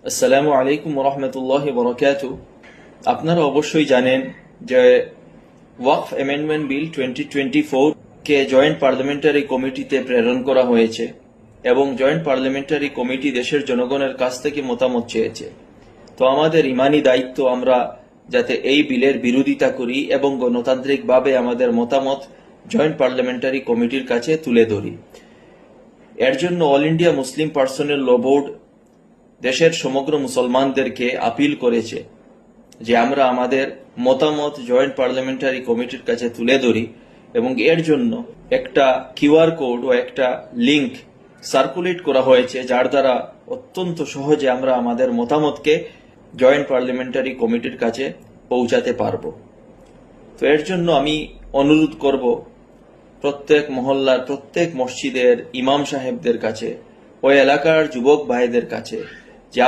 আসসালামু আলাইকুম রহমতুল্লাহ বরকাত। আপনারা অবশ্যই জানেন যে ওয়াকফ অ্যামেন্ডমেন্ট বিল 2024 কে জয়েন্ট পার্লামেন্টারি কমিটিতে প্রেরণ করা হয়েছে এবং জয়েন্ট পার্লামেন্টারি কমিটি দেশের জনগণের কাছ থেকে মতামত চেয়েছে। তো আমাদের ইমানি দায়িত্ব আমরা যাতে এই বিলের বিরোধিতা করি এবং গণতান্ত্রিকভাবে আমাদের মতামত জয়েন্ট পার্লামেন্টারি কমিটির কাছে তুলে ধরি। এর জন্য অল ইন্ডিয়া মুসলিম পার্সোনেল ল বোর্ড দেশের সমগ্র মুসলমানদেরকে আপিল করেছে যে আমরা আমাদের মতামত জয়েন্ট পার্লামেন্টারি কমিটির কাছে তুলে ধরি এবং এর জন্য একটা কিউআর কোড ও একটা লিংক সার্কুলেট করা হয়েছে, যার দ্বারা অত্যন্ত সহজে আমরা আমাদের মতামতকে জয়েন্ট পার্লামেন্টারি কমিটির কাছে পৌঁছাতে পারব। তো এর জন্য আমি অনুরোধ করব প্রত্যেক মহল্লার প্রত্যেক মসজিদের ইমাম সাহেবদের কাছে, ওই এলাকার যুবক ভাইদের কাছে